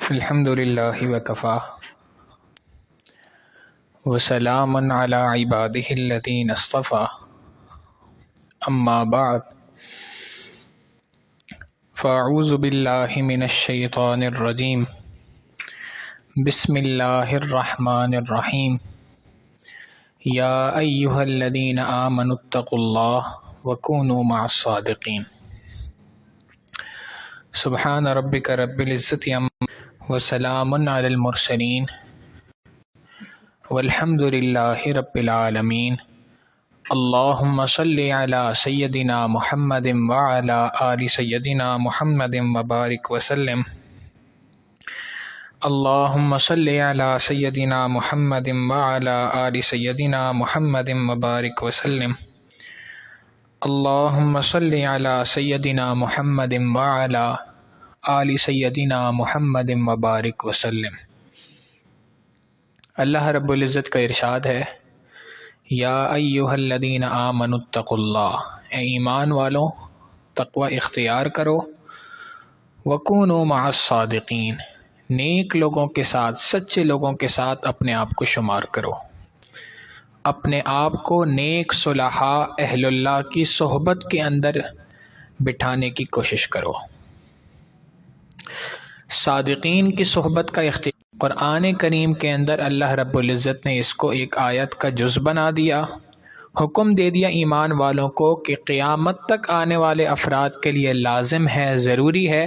الحمد للہ وکفا وسلام علی عبادہ الذین اصطفى اما بعد فاعوذ باللہ من الشیطان الرجیم بسم اللہ الرحمن الرحیم یا ایہا الذین آمنوا اتقوا اللہ وکونوا مع الصادقین سبحان ربک رب العزت وسلام علی المرسلین والحمد للہ رب العالمین اللہم صلی علی سیدنا محمد وعلی آل سیدنا محمد وبارک وسلم اللہم صلی علی سیدنا محمد وعلی آل سیدنا محمد وبارک وسلم اللہم صلی علی سیدنا محمد وعلی آل سیدنا محمد وبارک وسلم۔ اللہ رب العزت کا ارشاد ہے، یا ایہا الذین آمنوا اتقوا اللہ، اے ایمان والو تقوی اختیار کرو، وکونوا مع الصادقین، نیک لوگوں کے ساتھ، سچے لوگوں کے ساتھ اپنے آپ کو شمار کرو، اپنے آپ کو نیک صلحاء اہل اللہ کی صحبت کے اندر بٹھانے کی کوشش کرو۔ صادقین کی صحبت کا اختیار قرآن کریم کے اندر اللہ رب العزت نے اس کو ایک آیت کا جز بنا دیا، حکم دے دیا ایمان والوں کو کہ قیامت تک آنے والے افراد کے لیے لازم ہے، ضروری ہے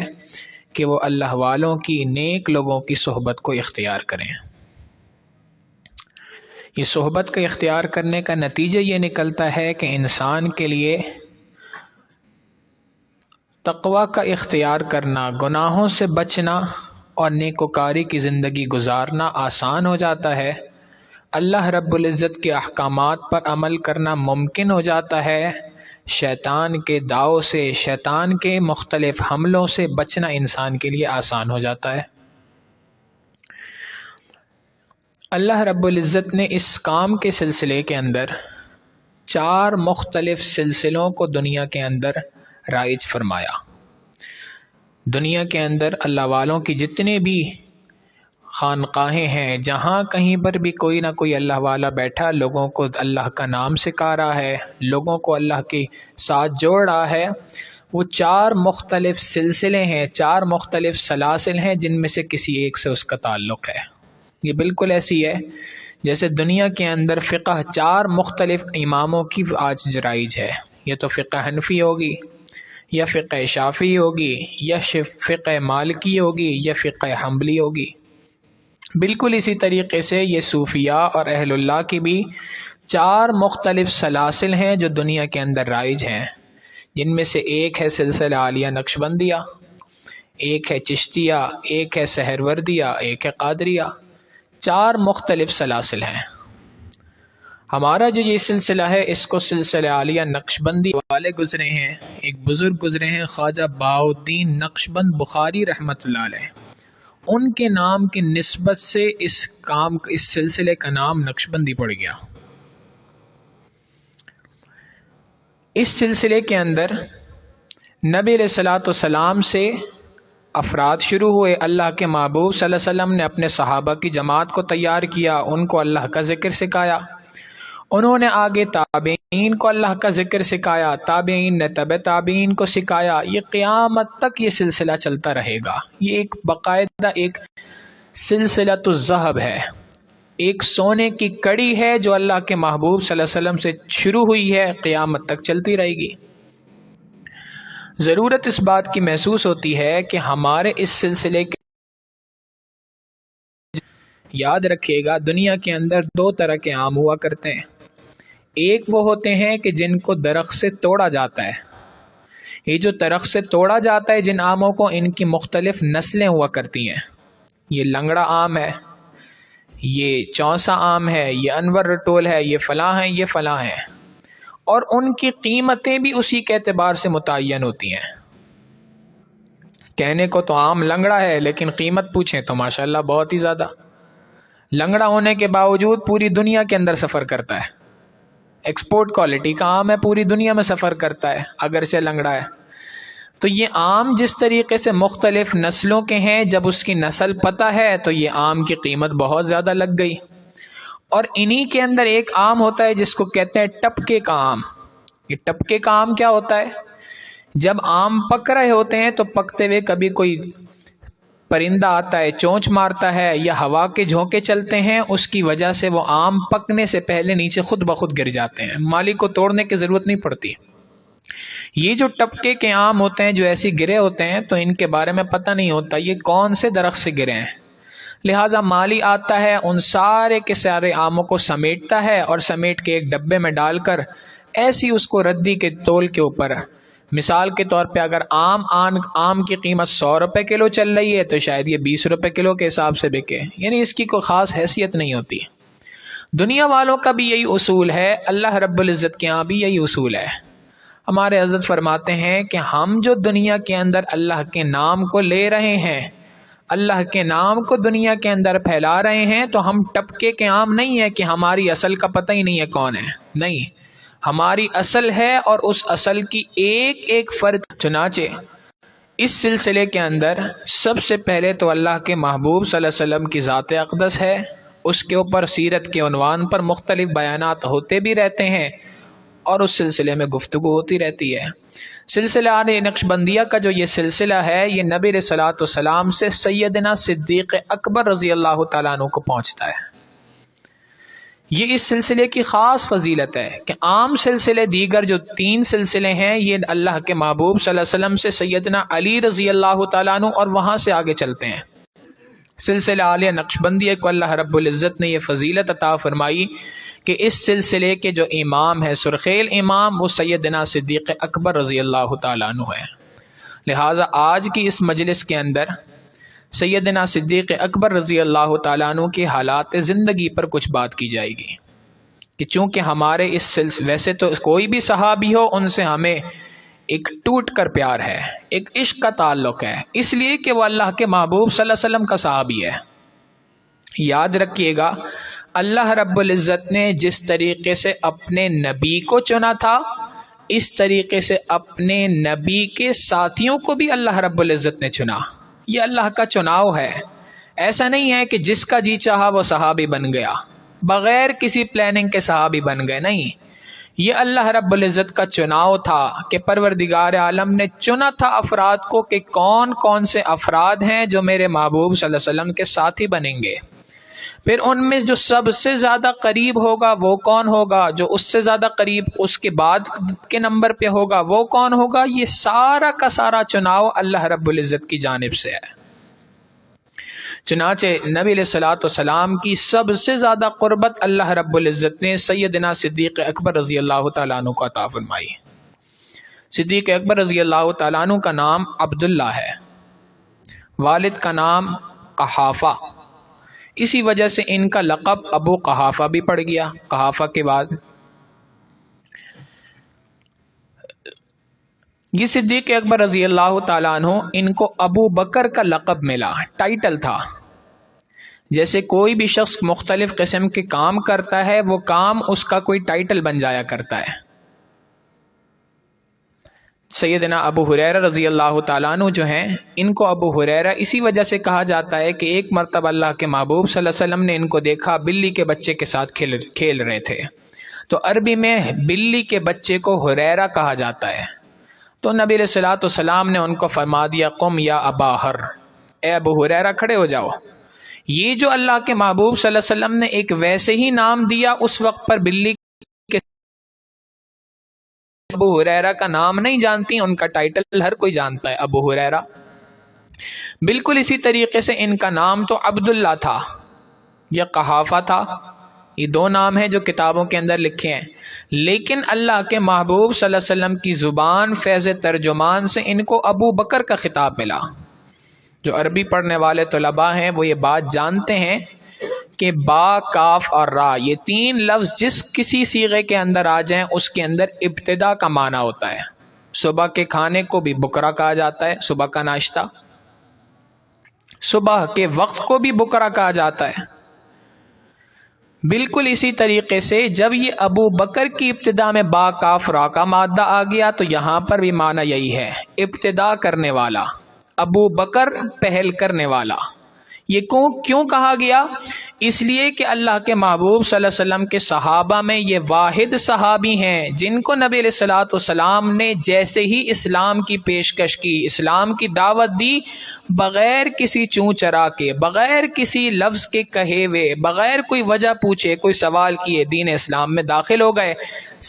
کہ وہ اللہ والوں کی، نیک لوگوں کی صحبت کو اختیار کریں۔ یہ صحبت کا اختیار کرنے کا نتیجہ یہ نکلتا ہے کہ انسان کے لیے تقوی کا اختیار کرنا، گناہوں سے بچنا اور نیکوکاری کی زندگی گزارنا آسان ہو جاتا ہے، اللہ رب العزت کے احکامات پر عمل کرنا ممکن ہو جاتا ہے، شیطان کے داؤ سے، شیطان کے مختلف حملوں سے بچنا انسان کے لیے آسان ہو جاتا ہے۔ اللہ رب العزت نے اس کام کے سلسلے کے اندر 4 مختلف سلسلوں کو دنیا کے اندر رائج فرمایا۔ دنیا کے اندر اللہ والوں کی جتنے بھی خانقاہیں ہیں، جہاں کہیں پر بھی کوئی نہ کوئی اللہ والا بیٹھا، لوگوں کو اللہ کا نام سکھا رہا ہے، لوگوں کو اللہ کے ساتھ جوڑ رہا ہے، وہ 4 مختلف سلسلے ہیں، 4 مختلف سلاسل ہیں جن میں سے کسی ایک سے اس کا تعلق ہے۔ یہ بالکل ایسی ہے جیسے دنیا کے اندر فقہ 4 مختلف اماموں کی آج رائج ہے، یا تو فقہ حنفی ہوگی، یا فقہ شافعی ہوگی، یا فقہ مالکی ہوگی، یا فقہ حنبلی ہوگی۔ بالکل اسی طریقے سے یہ صوفیاء اور اہل اللہ کی بھی 4 مختلف سلاسل ہیں جو دنیا کے اندر رائج ہیں، جن میں سے ایک ہے سلسلہ عالیہ نقشبندیہ، ایک ہے چشتیہ، ایک ہے سہروردیہ، ایک ہے قادریہ۔ 4 مختلف سلاسل ہیں۔ ہمارا جو یہ سلسلہ ہے اس کو سلسلہ عالیہ نقشبندی والے گزرے ہیں، ایک بزرگ گزرے ہیں خواجہ بہاؤالدین نقشبند بخاری رحمۃ اللہ علیہ، ان کے نام کی نسبت سے اس سلسلے کا نام نقشبندی پڑ گیا۔ اس سلسلے کے اندر نبی علیہ الصلوۃ والسلام سے افراد شروع ہوئے، اللہ کے محبوب صلی اللہ علیہ وسلم نے اپنے صحابہ کی جماعت کو تیار کیا، ان کو اللہ کا ذکر سکھایا، انہوں نے آگے تابعین کو اللہ کا ذکر سکھایا، تابعین نے تبع تابعین کو سکھایا، یہ قیامت تک یہ سلسلہ چلتا رہے گا۔ یہ ایک باقاعدہ ایک سلسلۃ الذہب ہے، ایک سونے کی کڑی ہے جو اللہ کے محبوب صلی اللہ علیہ وسلم سے شروع ہوئی ہے، قیامت تک چلتی رہے گی۔ ضرورت اس بات کی محسوس ہوتی ہے کہ ہمارے اس سلسلے کے یاد رکھیے گا، دنیا کے اندر 2 طرح کے آم ہوا کرتے ہیں۔ ایک وہ ہوتے ہیں کہ جن کو درخت سے توڑا جاتا ہے، یہ جو درخت سے توڑا جاتا ہے جن آموں کو، ان کی مختلف نسلیں ہوا کرتی ہیں۔ یہ لنگڑا آم ہے، یہ چونسا آم ہے، یہ انور رٹول ہے، یہ فلاں ہیں، یہ فلاں ہیں، اور ان کی قیمتیں بھی اسی کے اعتبار سے متعین ہوتی ہیں۔ کہنے کو تو آم لنگڑا ہے لیکن قیمت پوچھیں تو ماشاءاللہ بہت ہی زیادہ۔ لنگڑا ہونے کے باوجود پوری دنیا کے اندر سفر کرتا ہے، ایکسپورٹ کوالٹی کا آم ہے، پوری دنیا میں سفر کرتا ہے اگرچہ لنگڑا ہے۔ تو یہ آم جس طریقے سے مختلف نسلوں کے ہیں، جب اس کی نسل پتہ ہے تو یہ آم کی قیمت بہت زیادہ لگ گئی۔ اور انہی کے اندر ایک آم ہوتا ہے جس کو کہتے ہیں ٹپکے کا آم۔ یہ ٹپکے کا آم کیا ہوتا ہے؟ جب آم پک رہے ہوتے ہیں تو پکتے ہوئے کبھی کوئی پرندہ آتا ہے، چونچ مارتا ہے، یا ہوا کے جھونکے چلتے ہیں، اس کی وجہ سے وہ آم پکنے سے پہلے نیچے خود بخود گر جاتے ہیں، مالی کو توڑنے کی ضرورت نہیں پڑتی۔ یہ جو ٹپکے کے آم ہوتے ہیں جو ایسی گرے ہوتے ہیں تو ان کے بارے میں پتہ نہیں ہوتا یہ کون سے درخت سے گرے ہیں، لہٰذا مالی آتا ہے، ان سارے کے سارے آموں کو سمیٹتا ہے اور سمیٹ کے ایک ڈبے میں ڈال کر ایسی اس کو ردی کے تول کے اوپر، مثال کے طور پہ اگر آم کی قیمت 100 روپے کلو چل رہی ہے تو شاید یہ 20 روپے کلو کے حساب سے بکے، یعنی اس کی کوئی خاص حیثیت نہیں ہوتی۔ دنیا والوں کا بھی یہی اصول ہے، اللہ رب العزت کے یہاں بھی یہی اصول ہے۔ ہمارے حضرت فرماتے ہیں کہ ہم جو دنیا کے اندر اللہ کے نام کو لے رہے ہیں، اللہ کے نام کو دنیا کے اندر پھیلا رہے ہیں، تو ہم ٹپکے کے آم نہیں ہے کہ ہماری اصل کا پتہ ہی نہیں ہے کون ہے، نہیں، ہماری اصل ہے اور اس اصل کی ایک ایک فرد۔ چنانچہ اس سلسلے کے اندر سب سے پہلے تو اللہ کے محبوب صلی اللہ علیہ وسلم کی ذات اقدس ہے، اس کے اوپر سیرت کے عنوان پر مختلف بیانات ہوتے بھی رہتے ہیں اور اس سلسلے میں گفتگو ہوتی رہتی ہے۔ سلسلہ نقشبندیہ کا جو یہ سلسلہ ہے یہ نبی علیہ الصلوۃ والسلام سے سیدنا صدیق اکبر رضی اللہ تعالیٰ عنہ کو پہنچتا ہے۔ یہ اس سلسلے کی خاص فضیلت ہے کہ عام سلسلے دیگر جو 3 سلسلے ہیں یہ اللہ کے محبوب صلی اللہ علیہ وسلم سے سیدنا علی رضی اللہ تعالیٰ عنہ اور وہاں سے آگے چلتے ہیں۔ سلسلہ عالیہ نقشبندیہ کو اللہ رب العزت نے یہ فضیلت عطا فرمائی کہ اس سلسلے کے جو امام ہے، سرخیل امام، وہ سیدنا صدیق اکبر رضی اللہ تعالیٰ عنہ ہے۔ لہٰذا آج کی اس مجلس کے اندر سیدنا صدیق اکبر رضی اللہ تعالیٰ عنہ کی حالات زندگی پر کچھ بات کی جائے گی کہ چونکہ ہمارے اس سلسلے، ویسے تو کوئی بھی صحابی ہو ان سے ہمیں ایک ٹوٹ کر پیار ہے، ایک عشق کا تعلق ہے، اس لیے کہ وہ اللہ کے محبوب صلی اللہ علیہ وسلم کا صحابی ہے۔ یاد رکھیے گا، اللہ رب العزت نے جس طریقے سے اپنے نبی کو چنا تھا، اس طریقے سے اپنے نبی کے ساتھیوں کو بھی اللہ رب العزت نے چنا۔ یہ اللہ کا چناؤ ہے، ایسا نہیں ہے کہ جس کا جی چاہا وہ صحابی بن گیا، بغیر کسی پلاننگ کے صحابی بن گئے، نہیں، یہ اللہ رب العزت کا چناؤ تھا کہ پروردگار عالم نے چنا تھا افراد کو کہ کون کون سے افراد ہیں جو میرے محبوب صلی اللہ علیہ وسلم کے ساتھی بنیں گے، پھر ان میں جو سب سے زیادہ قریب ہوگا وہ کون ہوگا، جو اس سے زیادہ قریب اس کے بعد کے نمبر پہ ہوگا وہ کون ہوگا، یہ سارا کا سارا چناؤ اللہ رب العزت کی جانب سے ہے۔ چنانچہ نبی علیہ الصلوۃ والسلام کی سب سے زیادہ قربت اللہ رب العزت نے سیدنا صدیق اکبر رضی اللہ تعالیٰ عنہ کو عطا فرمائی۔ صدیق اکبر رضی اللہ تعالیٰ عنہ کا نام عبداللہ ہے، والد کا نام قحافہ، اسی وجہ سے ان کا لقب ابو قحافہ بھی پڑ گیا۔ قحافہ کے بعد یہ صدیق اکبر رضی اللہ تعالیٰ عنہ، ان کو ابو بکر کا لقب ملا، ٹائٹل تھا۔ جیسے کوئی بھی شخص مختلف قسم کے کام کرتا ہے، وہ کام اس کا کوئی ٹائٹل بن جایا کرتا ہے۔ سیدنا ابو ہریرہ رضی اللہ تعالیٰ عنہ جو ہیں، ان کو ابو ہریرہ اسی وجہ سے کہا جاتا ہے کہ ایک مرتبہ اللہ کے محبوب صلی اللہ علیہ وسلم نے ان کو دیکھا بلی کے بچے کے ساتھ کھیل رہے تھے، تو عربی میں بلی کے بچے کو ہریرہ کہا جاتا ہے، تو نبی علیہ الصلوۃ والسلام نے ان کو فرما دیا قم یا ابا ہر، اے ابو ہریرہ کھڑے ہو جاؤ۔ یہ جو اللہ کے محبوب صلی اللہ علیہ وسلم نے ایک ویسے ہی نام دیا، اس وقت پر بلی کے ابو ہریرہ کا نام نہیں جانتی، ان کا ٹائٹل ہر کوئی جانتا ہے، ابو ہریرہ۔ بالکل اسی طریقے سے ان کا نام تو عبداللہ تھا یا قحافہ تھا، یہ 2 نام ہیں جو کتابوں کے اندر لکھے ہیں، لیکن اللہ کے محبوب صلی اللہ علیہ وسلم کی زبان فیض ترجمان سے ان کو ابو بکر کا خطاب ملا۔ جو عربی پڑھنے والے طلباء ہیں وہ یہ بات جانتے ہیں کہ با، کاف اور را، یہ 3 لفظ جس کسی صیغے کے اندر آ جائیں اس کے اندر ابتدا کا معنی ہوتا ہے۔ صبح کے کھانے کو بھی بکرا کہا جاتا ہے، صبح کا ناشتہ، صبح کے وقت کو بھی بکرا کہا جاتا ہے۔ بالکل اسی طریقے سے جب یہ ابو بکر کی ابتدا میں با کاف را کا مادہ آ گیا تو یہاں پر بھی معنی یہی ہے، ابتدا کرنے والا، ابو بکر پہل کرنے والا۔ یہ کیوں کہا گیا؟ اس لیے کہ اللہ کے محبوب صلی اللہ علیہ وسلم کے صحابہ میں یہ واحد صحابی ہیں جن کو نبی علیہ الصلوۃ والسلام نے جیسے ہی اسلام کی پیشکش کی، اسلام کی دعوت دی، بغیر کسی چوں چرا کے، بغیر کسی لفظ کے کہے ہوئے، بغیر کوئی وجہ پوچھے، کوئی سوال کیے دین اسلام میں داخل ہو گئے۔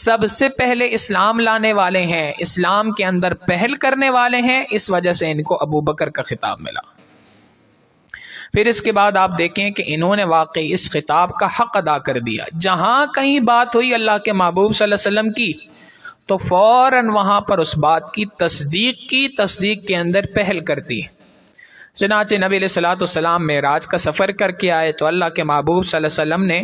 سب سے پہلے اسلام لانے والے ہیں، اسلام کے اندر پہل کرنے والے ہیں، اس وجہ سے ان کو ابو بکر کا خطاب ملا۔ پھر اس کے بعد آپ دیکھیں کہ انہوں نے واقعی اس خطاب کا حق ادا کر دیا۔ جہاں کہیں بات ہوئی اللہ کے محبوب صلی اللہ علیہ وسلم کی تو فوراً وہاں پر اس بات کی تصدیق کے اندر پہل کرتی۔ چنانچہ نبی علیہ الصلوۃ والسلام معراج کا سفر کر کے آئے تو اللہ کے محبوب صلی اللہ علیہ وسلم نے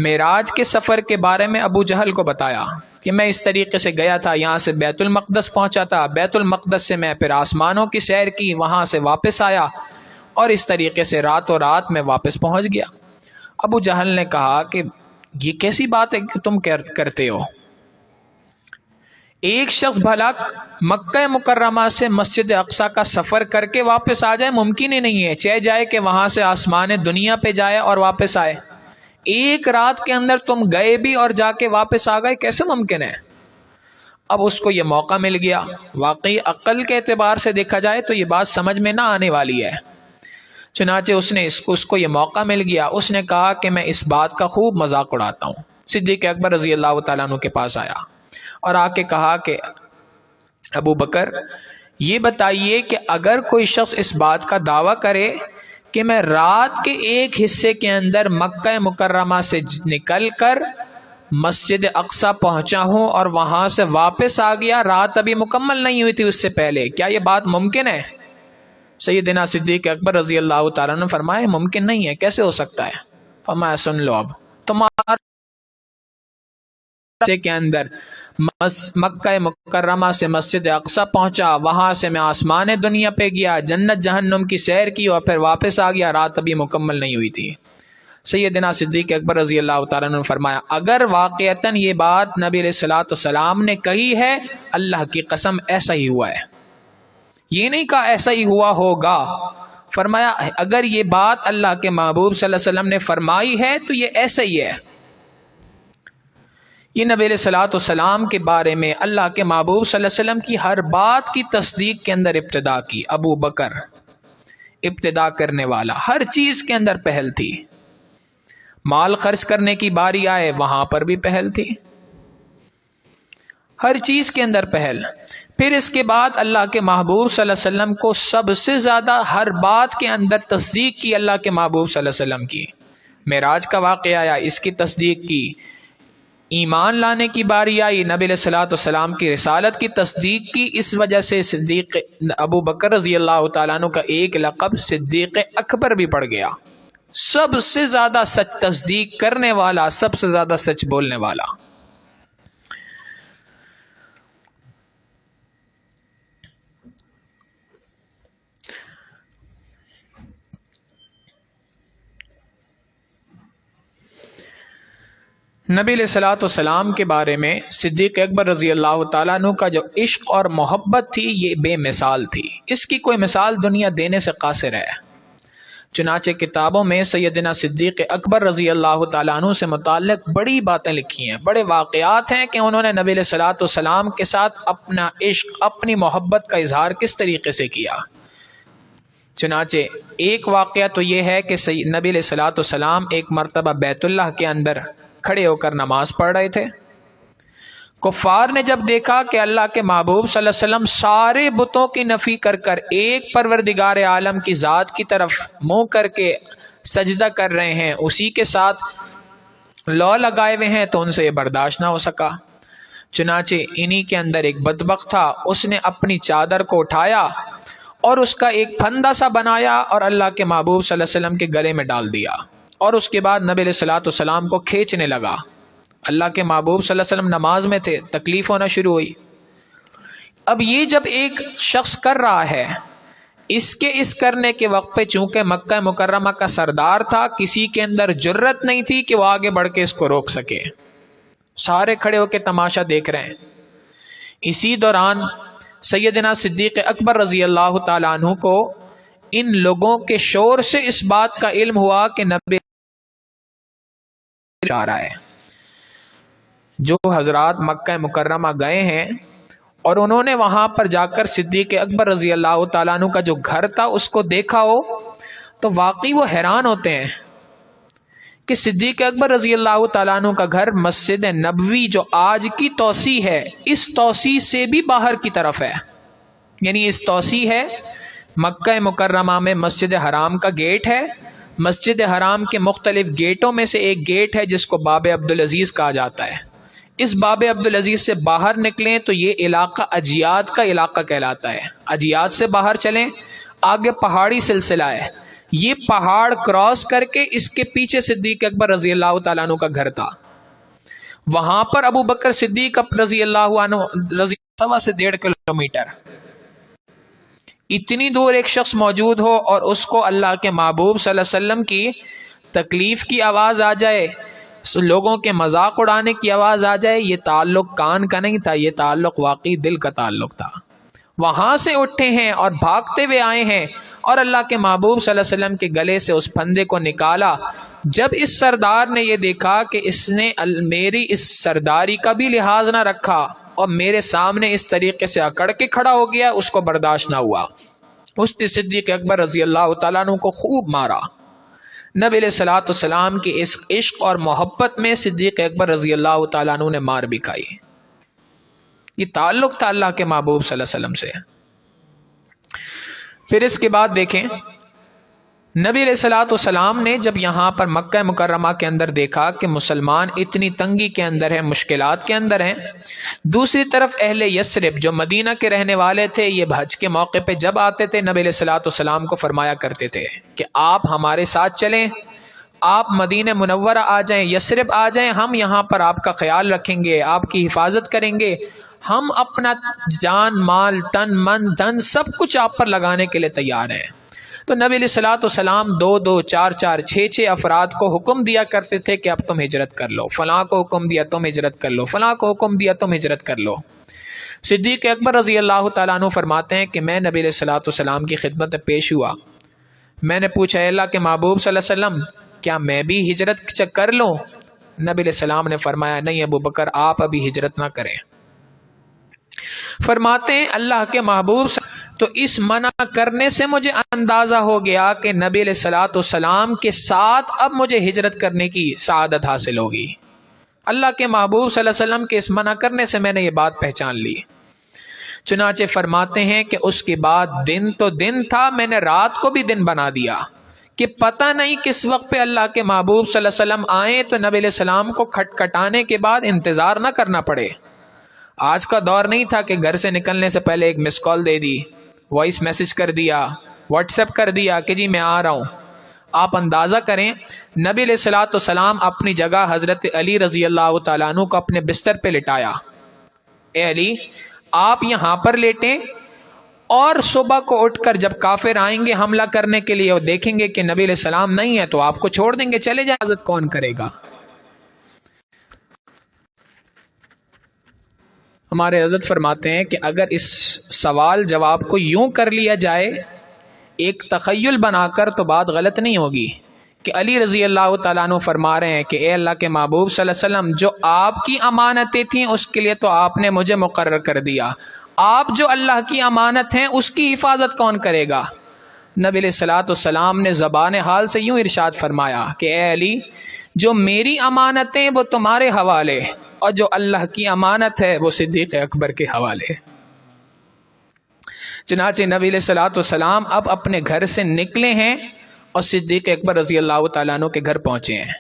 معراج کے سفر کے بارے میں ابو جہل کو بتایا کہ میں اس طریقے سے گیا تھا، یہاں سے بیت المقدس پہنچا تھا، بیت المقدس سے میں پھر آسمانوں کی سیر کی، وہاں سے واپس آیا اور اس طریقے سے راتوں رات میں واپس پہنچ گیا۔ ابو جہل نے کہا کہ یہ کیسی بات ہے کہ تم کرتے ہو؟ ایک شخص بھلا مکہ مکرمہ سے مسجد اقصی کا سفر کر کے واپس آ جائے ممکن ہی نہیں ہے، چاہے جائے کہ وہاں سے آسمان دنیا پہ جائے اور واپس آئے۔ ایک رات کے اندر تم گئے بھی اور جا کے واپس آ گئے، کیسے ممکن ہے؟ اب اس کو یہ موقع مل گیا۔ واقعی عقل کے اعتبار سے دیکھا جائے تو یہ بات سمجھ میں نہ آنے والی ہے، چنانچہ اس کو یہ موقع مل گیا۔ اس نے کہا کہ میں اس بات کا خوب مذاق اڑاتا ہوں۔ صدیق اکبر رضی اللہ تعالیٰ عنہ کے پاس آیا اور آ کے کہا کہ ابو بکر یہ بتائیے کہ اگر کوئی شخص اس بات کا دعویٰ کرے کہ میں رات کے ایک حصے کے اندر مکہ مکرمہ سے نکل کر مسجد اقصی پہنچا ہوں اور وہاں سے واپس آ گیا، رات ابھی مکمل نہیں ہوئی تھی اس سے پہلے، کیا یہ بات ممکن ہے؟ سیدنا صدیق اکبر رضی اللہ تعالیٰ نے فرمایا ممکن نہیں ہے، کیسے ہو سکتا ہے؟ فرمایا سن لو، اب تمہارے کے اندر مکہ مکرمہ سے مسجد اقصی پہنچا، وہاں سے میں آسمان دنیا پہ گیا، جنت جہنم کی سیر کی اور پھر واپس آ گیا، رات ابھی مکمل نہیں ہوئی تھی۔ سیدنا صدیق اکبر رضی اللہ تعالیٰ نے فرمایا اگر واقعتاً یہ بات نبی علیہ الصلوۃ والسلام نے کہی ہے، اللہ کی قسم ایسا ہی ہوا ہے، یہ نہیں کہا ایسا ہی ہوا ہوگا، فرمایا اگر یہ بات اللہ کے محبوب صلی اللہ علیہ وسلم نے فرمائی ہے تو یہ ایسا ہی ہے۔ یہ نبی علیہ الصلوۃ والسلام کے بارے میں اللہ کے محبوب صلی اللہ علیہ وسلم کی ہر بات کی تصدیق کے اندر ابتدا کی۔ ابو بکر ابتدا کرنے والا، ہر چیز کے اندر پہل تھی، مال خرچ کرنے کی باری آئے وہاں پر بھی پہل تھی، ہر چیز کے اندر پہل۔ پھر اس کے بعد اللہ کے محبوب صلی اللہ علیہ وسلم کو سب سے زیادہ ہر بات کے اندر تصدیق کی اللہ کے محبوب صلی اللہ علیہ وسلم کی۔ معراج کا واقعہ آیا، اس کی تصدیق کی، ایمان لانے کی باری آئی، نبی علیہ الصلوۃ والسلام کی رسالت کی تصدیق کی۔ اس وجہ سے صدیق ابو بکر رضی اللہ تعالیٰ عنہ کا ایک لقب صدیق اکبر بھی پڑ گیا، سب سے زیادہ سچ تصدیق کرنے والا، سب سے زیادہ سچ بولنے والا۔ نبی علیہ الصلوۃ والسلام کے بارے میں صدیق اکبر رضی اللہ تعالیٰ عنہ کا جو عشق اور محبت تھی یہ بے مثال تھی، اس کی کوئی مثال دنیا دینے سے قاصر ہے۔ چنانچہ کتابوں میں سیدنا صدیق اکبر رضی اللہ تعالیٰ عنہ سے متعلق بڑی باتیں لکھی ہیں، بڑے واقعات ہیں کہ انہوں نے نبی علیہ الصلوۃ والسلام کے ساتھ اپنا عشق، اپنی محبت کا اظہار کس طریقے سے کیا۔ چنانچہ ایک واقعہ تو یہ ہے کہ نبی علیہ الصلوۃ والسلام ایک مرتبہ بیت اللہ کے اندر کھڑے ہو کر نماز پڑھ رہے تھے۔ کفار نے جب دیکھا کہ اللہ کے محبوب صلی اللہ علیہ وسلم سارے بتوں کی نفی کر کر ایک پروردگار عالم کی ذات کی طرف منہ کر کے سجدہ کر رہے ہیں، اسی کے ساتھ لو لگائے ہوئے ہیں، تو ان سے یہ برداشت نہ ہو سکا۔ چنانچہ انہی کے اندر ایک بدبخت تھا، اس نے اپنی چادر کو اٹھایا اور اس کا ایک پھندا سا بنایا اور اللہ کے محبوب صلی اللہ علیہ وسلم کے گلے میں ڈال دیا، اور اس کے بعد نبی علیہ الصلوۃ والسلام کو کھینچنے لگا۔ اللہ کے محبوب صلی اللہ علیہ وسلم نماز میں تھے، تکلیف ہونا شروع ہوئی۔ اب یہ جب ایک شخص کر رہا ہے، اس کرنے کے وقت پہ چونکہ مکہ مکرمہ کا سردار تھا، کسی کے اندر جرت نہیں تھی کہ وہ آگے بڑھ کے اس کو روک سکے، سارے کھڑے ہو کے تماشا دیکھ رہے ہیں۔ اسی دوران سیدنا صدیق اکبر رضی اللہ تعالیٰ عنہ کو ان لوگوں کے شور سے اس بات کا علم ہوا کہ نبی جا رہا ہے۔ جو حضرات مکہ مکرمہ گئے ہیں اور انہوں نے وہاں پر جا کر صدیق اکبر رضی اللہ تعالیٰ عنہ کا جو گھر تھا اس کو دیکھا ہو تو واقعی وہ حیران ہوتے ہیں کہ صدیق اکبر رضی اللہ تعالیٰ عنہ کا گھر مسجد نبوی جو آج کی توسیع ہے، اس توسیع سے بھی باہر کی طرف ہے۔ یعنی اس توسیع ہے، مکہ مکرمہ میں مسجد حرام کا گیٹ ہے، مسجد حرام کے مختلف گیٹوں میں سے ایک گیٹ ہے جس کو باب عبدالعزیز کہا جاتا ہے۔ اس باب عبدالعزیز سے باہر نکلیں تو یہ علاقہ اجیاد کا علاقہ کہلاتا ہے۔ اجیاد سے باہر چلیں، آگے پہاڑی سلسلہ ہے، یہ پہاڑ کراس کر کے اس کے پیچھے صدیق اکبر رضی اللہ تعالیٰ عنہ کا گھر تھا۔ وہاں پر ابو بکر صدیق رضی اللہ عنہ سوا سے 1.5 کلومیٹر اتنی دور ایک شخص موجود ہو اور اس کو اللہ کے محبوب صلی اللہ علیہ وسلم کی تکلیف کی آواز آ جائے، لوگوں کے مذاق اڑانے کی آواز آ جائے، یہ تعلق کان کا نہیں تھا، یہ تعلق واقعی دل کا تعلق تھا۔ وہاں سے اٹھے ہیں اور بھاگتے ہوئے آئے ہیں اور اللہ کے محبوب صلی اللہ علیہ وسلم کے گلے سے اس پھندے کو نکالا۔ جب اس سردار نے یہ دیکھا کہ اس نے میری اس سرداری کا بھی لحاظ نہ رکھا اور میرے سامنے اس طریقے سے اکڑ کے کھڑا ہو گیا، اس کو برداشت نہ ہوا، اس نے صدیق اکبر رضی اللہ تعالیٰ عنہ کو خوب مارا۔ نبی علیہ الصلوۃ والسلام کی اس عشق اور محبت میں صدیق اکبر رضی اللہ تعالیٰ عنہ نے مار بھی کھائی۔ یہ تعلق تھا اللہ کے محبوب صلی اللہ علیہ وسلم سے۔ پھر اس کے بعد دیکھیں، نبی علیہ الصلوۃ والسلام نے جب یہاں پر مکہ مکرمہ کے اندر دیکھا کہ مسلمان اتنی تنگی کے اندر ہیں، مشکلات کے اندر ہیں، دوسری طرف اہل یثرب جو مدینہ کے رہنے والے تھے، یہ حج کے موقع پہ جب آتے تھے نبی علیہ الصلوۃ والسلام کو فرمایا کرتے تھے کہ آپ ہمارے ساتھ چلیں، آپ مدینہ منورہ آ جائیں، یثرب آ جائیں، ہم یہاں پر آپ کا خیال رکھیں گے، آپ کی حفاظت کریں گے، ہم اپنا جان مال تن من دھن سب کچھ آپ پر لگانے کے لیے تیار ہیں۔ تو نبی علیہ الصلوۃ والسلام 2-2 4-4 6-6 افراد کو حکم دیا کرتے تھے کہ اب تم ہجرت کر لو، فلاں کو حکم دیا تم ہجرت کر لو، فلاں کو حکم دیا تم ہجرت کر لو۔ صدیق اکبر رضی اللہ تعالیٰ عنہ فرماتے ہیں کہ میں نبی علیہ الصلوۃ والسلام کی خدمت میں پیش ہوا، میں نے پوچھا اے اللہ کے محبوب صلی اللہ علیہ وسلم کیا میں بھی ہجرت کر لوں؟ نبی علیہ السلام نے فرمایا نہیں ابو بکر، آپ ابھی ہجرت نہ کریں۔ فرماتے ہیں اللہ کے محبوب تو اس منع کرنے سے مجھے اندازہ ہو گیا کہ نبی علیہ الصلوۃ والسلام کے ساتھ اب مجھے ہجرت کرنے کی سعادت حاصل ہوگی۔ اللہ کے محبوب صلی اللہ علیہ وسلم کے اس منع کرنے سے میں نے یہ بات پہچان لی۔ چنانچہ فرماتے ہیں کہ اس کے بعد دن تو دن تھا، میں نے رات کو بھی دن بنا دیا کہ پتہ نہیں کس وقت پہ اللہ کے محبوب صلی اللہ علیہ وسلم آئیں تو نبی علیہ السلام کو کھٹکھٹانے کے بعد انتظار نہ کرنا پڑے۔ آج کا دور نہیں تھا کہ گھر سے نکلنے سے پہلے ایک مس کال دے دی، وائس میسج کر دیا، واٹس ایپ کر دیا کہ جی میں آ رہا ہوں۔ آپ اندازہ کریں نبی علیہ الصلوۃ والسلام اپنی جگہ حضرت علی رضی اللہ تعالیٰ عنہ کو اپنے بستر پہ لٹایا، اے علی آپ یہاں پر لیٹیں اور صبح کو اٹھ کر جب کافر آئیں گے حملہ کرنے کے لیے اور دیکھیں گے کہ نبی علیہ السلام نہیں ہے تو آپ کو چھوڑ دیں گے، چلے جائیں، حضرت کون کرے گا؟ ہمارے حضرت فرماتے ہیں کہ اگر اس سوال جواب کو یوں کر لیا جائے ایک تخیل بنا کر تو بات غلط نہیں ہوگی کہ علی رضی اللہ تعالیٰ عنہ فرما رہے ہیں کہ اے اللہ کے محبوب صلی اللہ علیہ وسلم جو آپ کی امانتیں تھیں اس کے لیے تو آپ نے مجھے مقرر کر دیا، آپ جو اللہ کی امانت ہیں اس کی حفاظت کون کرے گا؟ نبی علیہ الصلوۃ والسلام نے زبان حال سے یوں ارشاد فرمایا کہ اے علی جو میری امانتیں وہ تمہارے حوالے اور جو اللہ کی امانت ہے وہ صدیق اکبر کے حوالے۔ چنانچہ نبی علیہ الصلوۃ والسلام اب اپنے گھر سے نکلے ہیں اور صدیق اکبر رضی اللہ تعالیٰ عنہ کے گھر پہنچے ہیں۔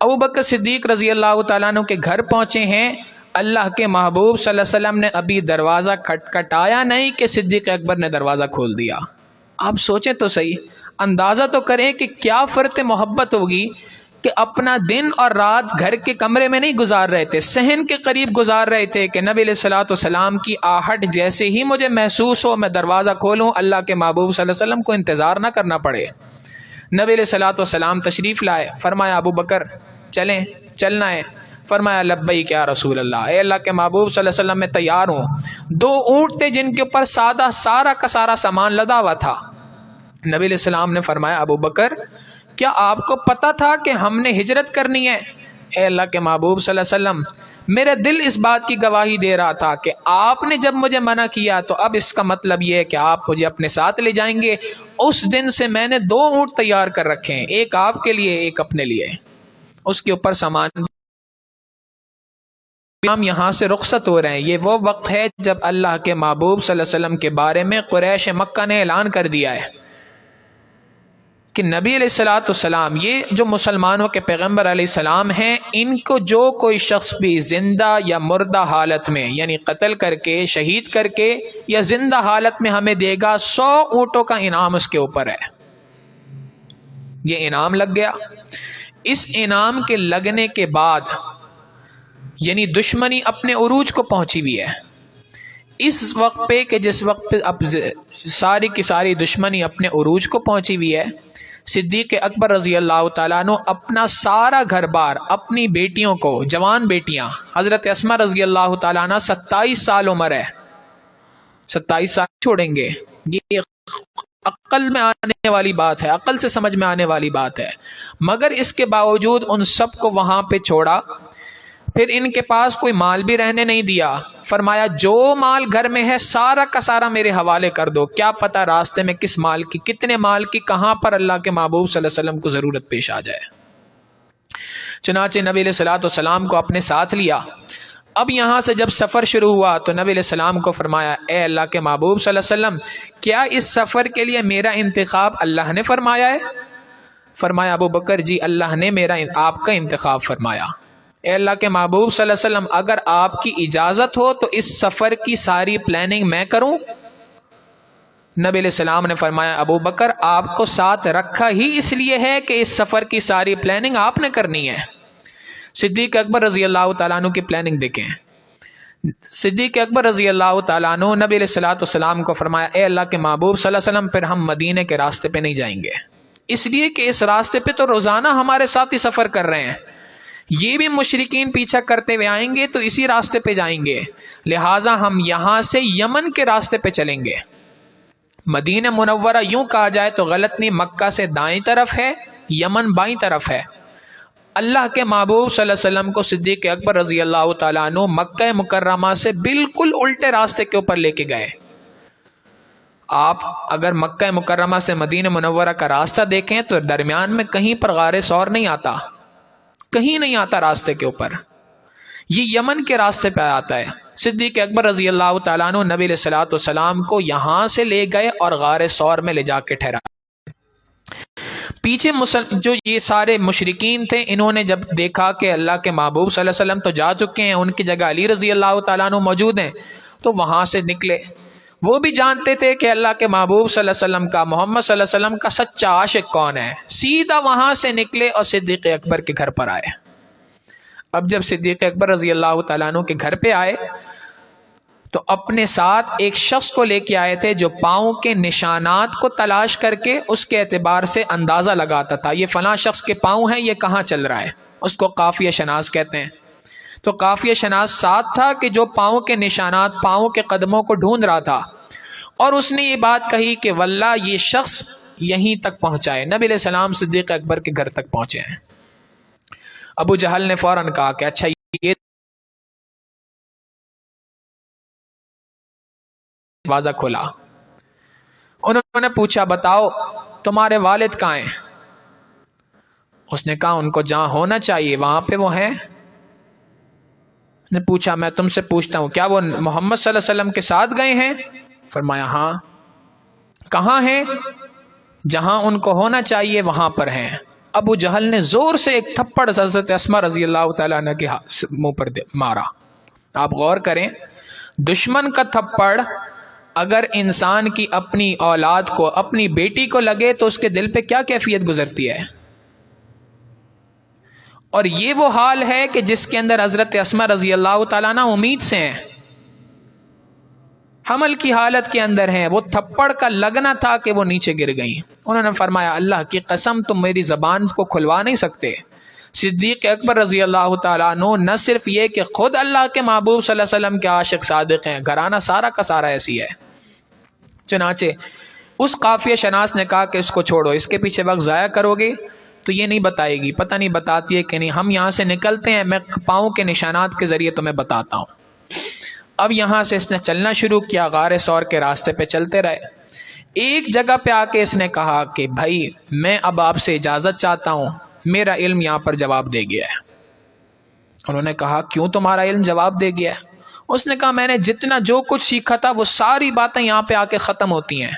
ابو بکر صدیق رضی اللہ تعالیٰ عنہ کے گھر پہنچے ہیں، اللہ کے محبوب صلی اللہ علیہ وسلم نے ابھی دروازہ کھٹکھٹایا نہیں کہ صدیق اکبر نے دروازہ کھول دیا۔ آپ سوچیں تو صحیح، اندازہ تو کریں کہ کیا فرط محبت ہوگی کہ اپنا دن اور رات گھر کے کمرے میں نہیں گزار رہے تھے، صحن کے قریب گزار رہے تھے کہ نبی علیہ الصلوۃ والسلام کی آہٹ جیسے ہی مجھے محسوس ہو میں دروازہ کھولوں، اللہ کے محبوب صلی اللہ علیہ وسلم کو انتظار نہ کرنا پڑے۔ نبی علیہ الصلوۃ والسلام تشریف لائے، فرمایا ابو بکر چلیں، چلنا ہے؟ فرمایا لبیک یا رسول اللہ، اے اللہ کے محبوب صلی اللہ علیہ وسلم میں تیار ہوں۔ 2 اونٹ تھے جن کے اوپر سارا کا سارا سامان لدا ہوا تھا۔ نبی علیہ السلام نے فرمایا ابو بکر کیا آپ کو پتا تھا کہ ہم نے ہجرت کرنی ہے؟ اے اللہ کے محبوب صلی اللہ علیہ وسلم میرا دل اس بات کی گواہی دے رہا تھا کہ آپ نے جب مجھے منع کیا تو اب اس کا مطلب یہ ہے کہ آپ مجھے اپنے ساتھ لے جائیں گے۔ اس دن سے میں نے 2 اونٹ تیار کر رکھے ہیں، ایک آپ کے لیے ایک اپنے لیے، اس کے اوپر سامان۔ ہم یہاں سے رخصت ہو رہے ہیں، یہ وہ وقت ہے جب اللہ کے محبوب صلی اللہ علیہ وسلم کے بارے میں قریش مکہ نے اعلان کر دیا ہے کہ نبی علیہ الصلوۃ والسلام یہ جو مسلمانوں کے پیغمبر علیہ السلام ہیں، ان کو جو کوئی شخص بھی زندہ یا مردہ حالت میں، یعنی قتل کر کے، شہید کر کے یا زندہ حالت میں ہمیں دے گا، 100 اونٹوں کا انعام اس کے اوپر ہے۔ یہ انعام لگ گیا۔ اس انعام کے لگنے کے بعد یعنی دشمنی اپنے عروج کو پہنچی ہوئی ہے۔ اس وقت پہ کہ جس وقت پہ اب ساری کی ساری دشمنی اپنے عروج کو پہنچی ہوئی ہے، صدیق اکبر رضی اللہ تعالیٰ عنہ اپنا سارا گھر بار، اپنی بیٹیوں کو، جوان بیٹیاں، حضرت اسماء رضی اللہ تعالیٰ عنہ 27 سال عمر ہے، 27 سال چھوڑیں گے۔ یہ عقل میں آنے والی بات ہے، عقل سے سمجھ میں آنے والی بات ہے، مگر اس کے باوجود ان سب کو وہاں پہ چھوڑا۔ پھر ان کے پاس کوئی مال بھی رہنے نہیں دیا، فرمایا جو مال گھر میں ہے سارا کا سارا میرے حوالے کر دو، کیا پتہ راستے میں کس مال کی، کتنے مال کی، کہاں پر اللہ کے محبوب صلی اللہ علیہ وسلم کو ضرورت پیش آ جائے۔ چنانچہ نبی علیہ الصلوۃ والسلام کو اپنے ساتھ لیا۔ اب یہاں سے جب سفر شروع ہوا تو نبی علیہ السلام کو فرمایا اے اللہ کے محبوب صلی اللہ علیہ وسلم کیا اس سفر کے لیے میرا انتخاب اللہ نے فرمایا ہے؟ فرمایا ابو بکر جی اللہ نے آپ کا انتخاب فرمایا۔ اے اللہ کے محبوب صلی اللہ علیہ وسلم اگر آپ کی اجازت ہو تو اس سفر کی ساری پلاننگ میں کروں؟ نبی علیہ السلام نے فرمایا ابو بکر آپ کو ساتھ رکھا ہی اس لیے ہے کہ اس سفر کی ساری پلاننگ آپ نے کرنی ہے۔ صدیق اکبر رضی اللہ تعالیٰ عنہ کی پلاننگ دیکھیں۔ صدیق اکبر رضی اللہ تعالیٰ عنہ نبی علیہ الصلوۃ والسلام کو فرمایا اے اللہ کے محبوب صلی اللہ علیہ وسلم پھر ہم مدینے کے راستے پہ نہیں جائیں گے، اس لیے کہ اس راستے پہ تو روزانہ ہمارے ساتھ ہی سفر کر رہے ہیں، یہ بھی مشرکین پیچھا کرتے ہوئے آئیں گے تو اسی راستے پہ جائیں گے، لہٰذا ہم یہاں سے یمن کے راستے پہ چلیں گے۔ مدینہ منورہ یوں کہا جائے تو غلط نہیں، مکہ سے دائیں طرف ہے، یمن بائیں طرف ہے۔ اللہ کے محبوب صلی اللہ علیہ وسلم کو صدیق اکبر رضی اللہ تعالیٰ عنہ مکہ مکرمہ سے بالکل الٹے راستے کے اوپر لے کے گئے۔ آپ اگر مکہ مکرمہ سے مدینہ منورہ کا راستہ دیکھیں تو درمیان میں کہیں پر غار ثور نہیں آتا، کہیں نہیں آتا راستے کے اوپر، یہ یمن کے راستے پہ آتا ہے۔ صدیق اکبر رضی اللہ تعالیٰ عنہ نبی علیہ الصلوۃ والسلام کو یہاں سے لے گئے اور غار ثور میں لے جا کے ٹھہرا۔ پیچھے جو یہ سارے مشرکین تھے انہوں نے جب دیکھا کہ اللہ کے محبوب صلی اللہ علیہ وسلم تو جا چکے ہیں، ان کی جگہ علی رضی اللہ تعالیٰ عنہ موجود ہیں، تو وہاں سے نکلے۔ وہ بھی جانتے تھے کہ اللہ کے محبوب صلی اللہ علیہ وسلم کا، محمد صلی اللہ علیہ وسلم کا سچا عاشق کون ہے، سیدھا وہاں سے نکلے اور صدیق اکبر کے گھر پر آئے۔ اب جب صدیق اکبر رضی اللہ تعالیٰ عنہ کے گھر پہ آئے تو اپنے ساتھ ایک شخص کو لے کے آئے تھے جو پاؤں کے نشانات کو تلاش کر کے اس کے اعتبار سے اندازہ لگاتا تھا، یہ فلاں شخص کے پاؤں ہیں، یہ کہاں چل رہا ہے، اس کو قافیہ شناس کہتے ہیں۔ تو قافیہ شناس ساتھ تھا کہ جو پاؤں کے نشانات، پاؤں کے قدموں کو ڈھونڈ رہا تھا، اور اس نے یہ بات کہی کہ واللہ یہ شخص یہیں تک پہنچائے۔ نبی علیہ السلام صدیق اکبر کے گھر تک پہنچے ہیں۔ ابو جہل نے فوراً کہا کہ اچھا یہ دروازہ کھولا۔ انہوں نے پوچھا بتاؤ تمہارے والد کہاں ہیں؟ اس نے کہا ان کو جہاں ہونا چاہیے وہاں پہ وہ ہیں۔ نے پوچھا میں تم سے پوچھتا ہوں کیا وہ محمد صلی اللہ علیہ وسلم کے ساتھ گئے ہیں؟ فرمایا ہاں۔ کہاں ہیں؟ جہاں ان کو ہونا چاہیے وہاں پر ہیں۔ ابو جہل نے زور سے ایک تھپڑ حضرت اسماء رضی اللہ تعالیٰ عنہ کے منہ پر مارا۔ آپ غور کریں، دشمن کا تھپڑ اگر انسان کی اپنی اولاد کو، اپنی بیٹی کو لگے تو اس کے دل پہ کیا کیفیت گزرتی ہے؟ اور یہ وہ حال ہے کہ جس کے اندر حضرت اسما رضی اللہ تعالیٰ عنہ امید سے ہیں، حمل کی حالت کے اندر ہیں، وہ تھپڑ کا لگنا تھا کہ وہ نیچے گر گئیں۔ انہوں نے فرمایا اللہ کی قسم تم میری زبان کو کھلوا نہیں سکتے۔ صدیق اکبر رضی اللہ تعالیٰ عنہ نہ صرف یہ کہ خود اللہ کے محبوب صلی اللہ علیہ وسلم کے عاشق صادق ہیں، گھرانہ سارا کا سارا ایسی ہے۔ چنانچہ اس قافیہ شناس نے کہا کہ اس کو چھوڑو، اس کے پیچھے وقت ضائع کرو گے تو یہ نہیں بتائے گی، پتہ نہیں بتاتی ہے کہ نہیں، ہم یہاں سے نکلتے ہیں، میں پاؤں کے نشانات کے ذریعے تمہیں بتاتا ہوں۔ اب یہاں سے اس نے چلنا شروع کیا، غار ثور کے راستے پہ چلتے رہے۔ ایک جگہ پہ آ کے اس نے کہا کہ بھائی میں اب آپ سے اجازت چاہتا ہوں، میرا علم یہاں پر جواب دے گیا ہے۔ انہوں نے کہا کیوں تمہارا علم جواب دے گیا ہے؟ اس نے کہا میں نے جتنا جو کچھ سیکھا تھا وہ ساری باتیں یہاں پہ آ کے ختم ہوتی ہیں،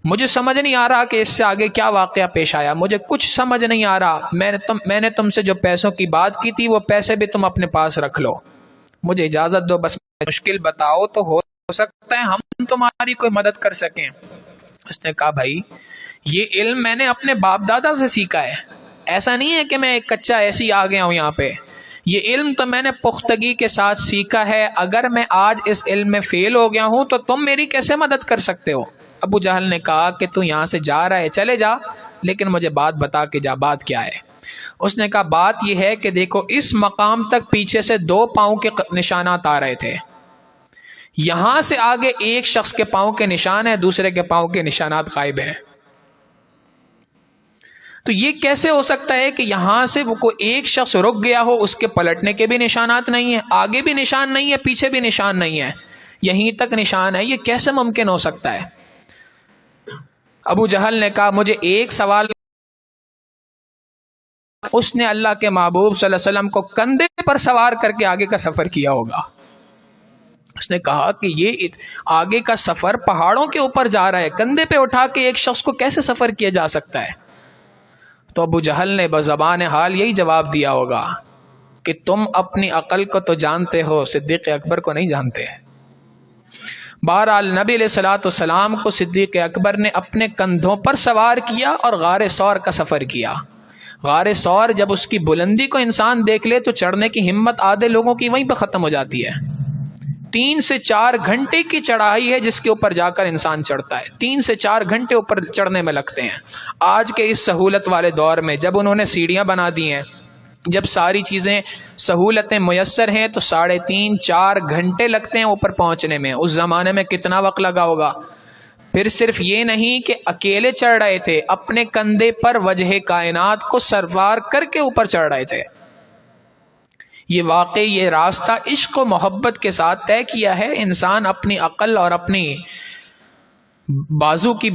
مجھے سمجھ نہیں آ رہا کہ اس سے آگے کیا واقعہ پیش آیا، مجھے کچھ سمجھ نہیں آ رہا۔ میں نے تم سے جو پیسوں کی بات کی تھی وہ پیسے بھی تم اپنے پاس رکھ لو، مجھے اجازت دو، بس مشکل بتاؤ تو ہو سکتا ہے ہم تمہاری کوئی مدد کر سکیں۔ اس نے کہا بھائی یہ علم میں نے اپنے باپ دادا سے سیکھا ہے، ایسا نہیں ہے کہ میں ایک کچا ایسی آ گیا ہوں یہاں پہ، یہ علم تو میں نے پختگی کے ساتھ سیکھا ہے، اگر میں آج اس علم میں فیل ہو گیا ہوں تو تم میری کیسے مدد کر سکتے ہو؟ ابو جہل نے کہا کہ تو یہاں سے جا رہا ہے چلے جا، لیکن مجھے بات بتا کے جا، بات کیا ہے؟ اس نے کہا بات یہ ہے کہ دیکھو اس مقام تک پیچھے سے 2 پاؤں کے نشانات آ رہے تھے، یہاں سے آگے ایک شخص کے پاؤں کے نشان ہیں، دوسرے کے پاؤں کے نشانات غائب ہیں، تو یہ کیسے ہو سکتا ہے کہ یہاں سے وہ کوئی ایک شخص رک گیا ہو، اس کے پلٹنے کے بھی نشانات نہیں ہیں، آگے بھی نشان نہیں ہے، پیچھے بھی نشان نہیں ہے، یہیں تک نشان ہے، یہ کیسے ممکن ہو سکتا ہے؟ ابو جہل نے کہا مجھے ایک سوال، اس نے اللہ کے محبوب صلی اللہ علیہ وسلم کو کندھے پر سوار کر کے آگے کا سفر کیا ہوگا۔ اس نے کہا کہ یہ آگے کا سفر پہاڑوں کے اوپر جا رہا ہے، کندھے پہ اٹھا کے ایک شخص کو کیسے سفر کیا جا سکتا ہے؟ تو ابو جہل نے بزبان حال یہی جواب دیا ہوگا کہ تم اپنی عقل کو تو جانتے ہو، صدیق اکبر کو نہیں جانتے۔ بہرحال نبی علیہ الصلوۃ والسلام کو صدیق اکبر نے اپنے کندھوں پر سوار کیا اور غار ثور کا سفر کیا۔ غار ثور جب اس کی بلندی کو انسان دیکھ لے تو چڑھنے کی ہمت آدھے لوگوں کی وہیں پہ ختم ہو جاتی ہے۔ 3 سے 4 گھنٹے کی چڑھائی ہے جس کے اوپر جا کر انسان چڑھتا ہے، 3 سے 4 گھنٹے اوپر چڑھنے میں لگتے ہیں۔ آج کے اس سہولت والے دور میں جب انہوں نے سیڑھیاں بنا دی ہیں، جب ساری چیزیں سہولتیں میسر ہیں تو 3.5 سے 4 گھنٹے لگتے ہیں اوپر پہنچنے میں، اس زمانے میں کتنا وقت لگا ہوگا؟ پھر صرف یہ نہیں کہ اکیلے چڑھ رہے تھے، اپنے کندھے پر وجہ کائنات کو سروار کر کے اوپر چڑھ رہے تھے۔ یہ واقعی یہ راستہ عشق و محبت کے ساتھ طے کیا ہے، انسان اپنی عقل اور اپنی بازو کی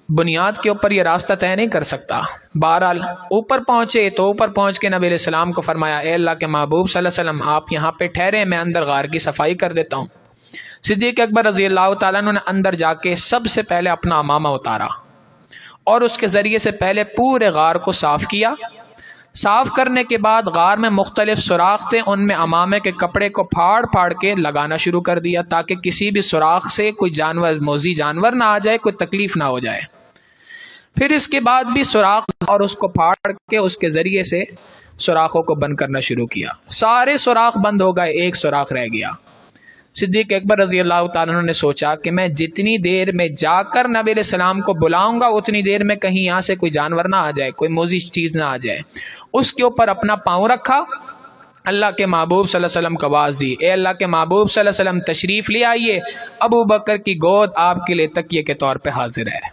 بنیاد کے اوپر یہ راستہ طے نہیں کر سکتا۔ بہرحال اوپر پہنچے تو اوپر پہنچ کے نبی علیہ السلام کو فرمایا اے اللہ کے محبوب صلی اللہ علیہ وسلم آپ یہاں پہ ٹھہرے، میں اندر غار کی صفائی کر دیتا ہوں۔ صدیق اکبر رضی اللہ تعالیٰ عنہ نے اندر جا کے سب سے پہلے اپنا عمامہ اتارا اور اس کے ذریعے سے پہلے پورے غار کو صاف کیا۔ صاف کرنے کے بعد غار میں مختلف سوراخ تھے، ان میں عمامے کے کپڑے کو پھاڑ پھاڑ کے لگانا شروع کر دیا تاکہ کسی بھی سوراخ سے کوئی جانور موذی جانور نہ آ جائے، کوئی تکلیف نہ ہو جائے۔ پھر اس کے بعد بھی سوراخ اور اس کو پھاڑ کے اس کے ذریعے سے سوراخوں کو بند کرنا شروع کیا۔ سارے سوراخ بند ہو گئے، ایک سوراخ رہ گیا۔ صدیق اکبر رضی اللہ تعالیٰ عنہ نے سوچا کہ میں جتنی دیر میں جا کر نبی علیہ السلام کو بلاؤں گا اتنی دیر میں کہیں یہاں سے کوئی جانور نہ آ جائے، کوئی موذی چیز نہ آ جائے۔ اس کے اوپر اپنا پاؤں رکھا، اللہ کے محبوب صلی اللہ علیہ وسلم کو آواز دی اے اللہ کے محبوب صلی اللہ علیہ وسلم تشریف لے آئیے، ابو بکر کی گود آپ کے لیے تکیے کے طور پہ حاضر ہے۔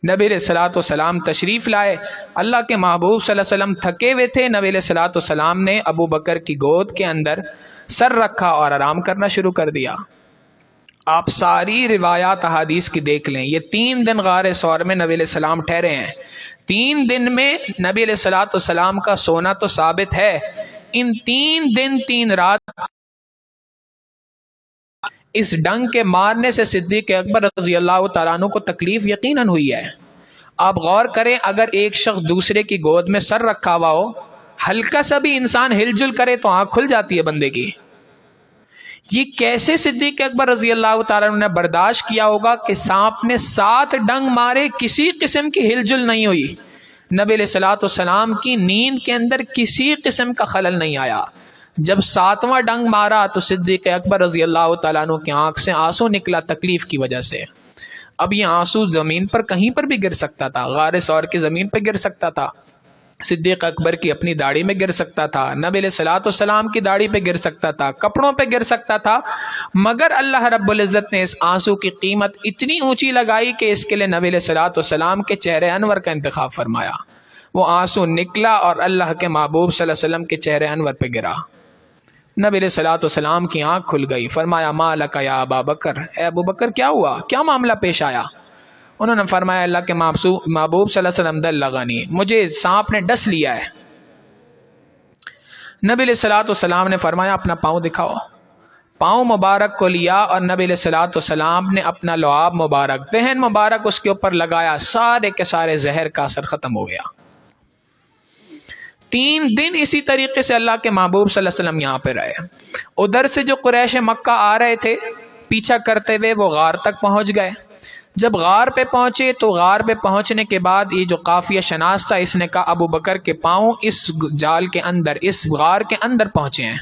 نبی علیہ الصلوۃ والسلام تشریف لائے، اللہ کے محبوب صلی اللہ علیہ وسلم تھکے ہوئے تھے، نبی علیہ الصلوۃ والسلام نے ابو بکر کی گود کے اندر سر رکھا اور آرام کرنا شروع کر دیا۔ آپ ساری روایات احادیث کی دیکھ لیں، یہ 3 دن غار ثور میں نبی علیہ السلام ٹھہرے ہیں۔ 3 دن میں نبی علیہ الصلوۃ والسلام کا سونا تو ثابت ہے، ان 3 دن 3 رات اس ڈنگ کے مارنے سے صدیق اکبر رضی اللہ تعالیٰ عنہ کو تکلیف یقیناً ہوئی ہے۔ آپ غور کریں، اگر ایک شخص دوسرے کی گود میں سر رکھا ہوا ہو، ہلکا سا بھی انسان ہل جل کرے تو آنکھ کھل جاتی ہے بندے کی۔ یہ کیسے صدیق اکبر رضی اللہ تعالیٰ عنہ نے برداشت کیا ہوگا کہ سانپ نے 7 ڈنگ مارے، کسی قسم کی ہل جل نہیں ہوئی، نبی علیہ الصلوۃ والسلام کی نیند کے اندر کسی قسم کا خلل نہیں آیا. جب 7واں ڈنگ مارا تو صدیق اکبر رضی اللہ تعالیٰ عنہ کی آنکھ سے آنسو نکلا تکلیف کی وجہ سے. اب یہ آنسو زمین پر کہیں پر بھی گر سکتا تھا، غار ثور کی زمین پہ گر سکتا تھا، صدیق اکبر کی اپنی داڑھی میں گر سکتا تھا، نبی علیہ الصلوۃ والسلام کی داڑھی پہ گر سکتا تھا، کپڑوں پہ گر سکتا تھا، مگر اللہ رب العزت نے اس آنسو کی قیمت اتنی اونچی لگائی کہ اس کے لیے نبی علیہ الصلوۃ والسلام کے چہرے انور کا انتخاب فرمایا. وہ آنسو نکلا اور اللہ کے محبوب صلی اللہ علیہ وسلم کے چہرے انور پہ گرا. نبی علیہ الصلوۃ والسلام کی آنکھ کھل گئی. فرمایا ما لک یا ابا بکر، اے ابو بکر کیا ہوا، کیا معاملہ پیش آیا؟ انہوں نے فرمایا اللہ کے محبوب صلی اللہ علیہ وسلم دل لغنی، مجھے سانپ نے ڈس لیا ہے. نبی علیہ الصلوۃ والسلام نے فرمایا اپنا پاؤں دکھاؤ. پاؤں مبارک کو لیا اور نبی علیہ الصلوۃ والسلام نے اپنا لعاب مبارک، دہن مبارک اس کے اوپر لگایا، سارے کے سارے زہر کا اثر ختم ہو گیا. 3 دن اسی طریقے سے اللہ کے محبوب صلی اللہ علیہ وسلم یہاں پہ رہے. ادھر سے جو قریش مکہ آ رہے تھے پیچھا کرتے ہوئے وہ غار تک پہنچ گئے. جب غار پہ پہنچے تو غار پہ پہنچنے کے بعد یہ جو قافیہ شناس تھا اس نے کہا ابو بکر کے پاؤں اس جال کے اندر، اس غار کے اندر پہنچے ہیں.